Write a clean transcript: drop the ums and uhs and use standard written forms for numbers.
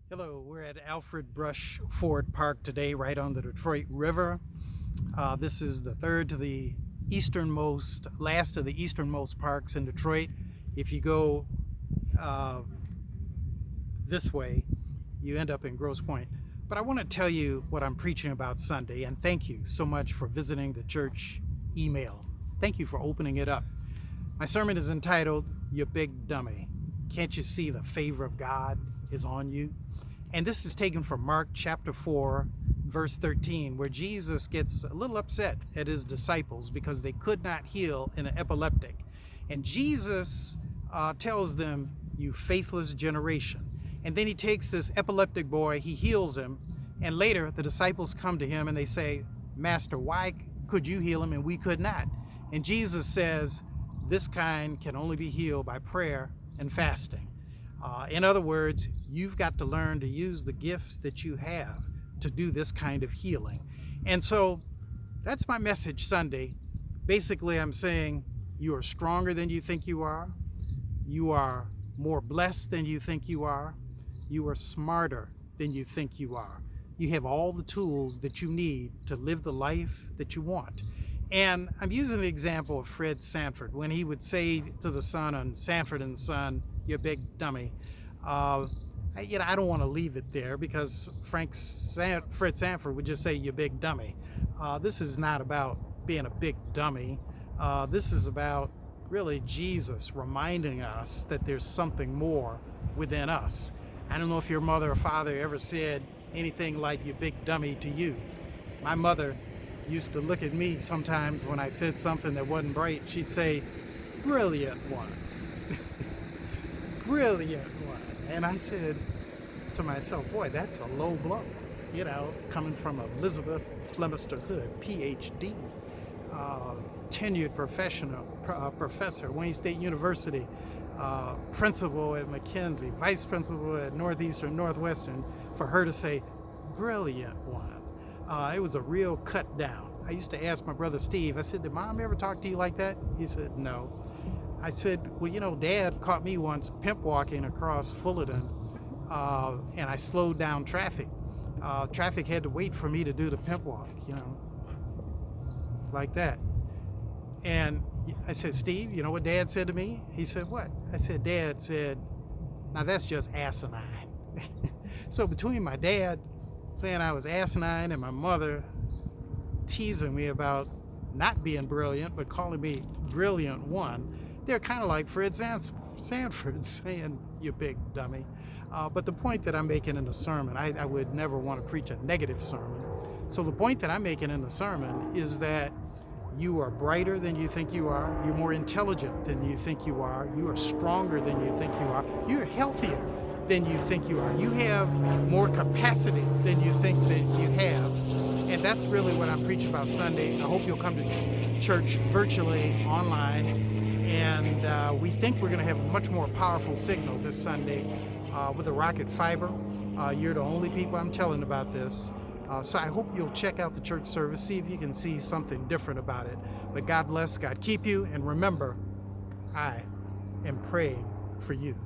Hello, we're at Alfred Brush Ford Park today, right on the Detroit River. This is the third to the last of the easternmost parks in Detroit. If you go uh, this way, you end up in Grosse Pointe. But I want to tell you what I'm preaching about Sunday, and thank you so much for visiting the church email. Thank you for opening it up. My sermon is entitled, "You Big Dummy. Can't you see the favor of God is on you?" And this is taken from Mark chapter 4, verse 13, where Jesus gets a little upset at his disciples because they could not heal an epileptic. And Jesus tells them, "You faithless generation." And then he takes this epileptic boy, he heals him, and later the disciples come to him and they say, "Master, why could you heal him and we could not?" And Jesus says, "This kind can only be healed by prayer and fasting." In other words, you've got to learn to use the gifts that you have to do this kind of healing. And so that's my message Sunday. Basically, I'm saying you are stronger than you think you are. You are more blessed than you think you are. You are smarter than you think you are. You have all the tools that you need to live the life that you want. And I'm using the example of Fred Sanford when he would say to the son on Sanford and Son, "You big dummy." I don't want to leave it there because Fred Sanford would just say, "You big dummy." This is not about being a big dummy. This is about really Jesus reminding us that there's something more within us. I don't know if your mother or father ever said anything like "you big dummy" to you. My mother used to look at me sometimes when I said something that wasn't bright. She'd say, "Brilliant one." Brilliant one. And I said to myself, boy, that's a low blow, coming from Elizabeth Flemister Hood, PhD, tenured professor, Wayne State University, principal at McKenzie, vice principal at Northwestern, for her to say, "Brilliant one." It was a real cut down. I used to ask my brother Steve, I said, "Did Mom ever talk to you like that?" He said, "No." I said, "Well, Dad caught me once pimp walking across Fullerton, and I slowed down traffic. Traffic had to wait for me to do the pimp walk, like that." And I said, "Steve, you know what Dad said to me?" He said, "What?" I said, "Dad said, now that's just asinine." So between my dad saying I was asinine and my mother teasing me about not being brilliant, but calling me brilliant one, they're kind of like Fred Sanford saying, "You big dummy." But the point that I'm making in the sermon, I would never want to preach a negative sermon. So the point that I'm making in the sermon is that you are brighter than you think you are. You're more intelligent than you think you are. You are stronger than you think you are. You're healthier than you think you are. You have more capacity than you think that you have. And that's really what I'm preaching about Sunday. I hope you'll come to church virtually online. And we think we're going to have a much more powerful signal this Sunday with a rocket fiber. You're the only people I'm telling about this. So I hope you'll check out the church service, see if you can see something different about it. But God bless, God keep you, and remember, I am praying for you.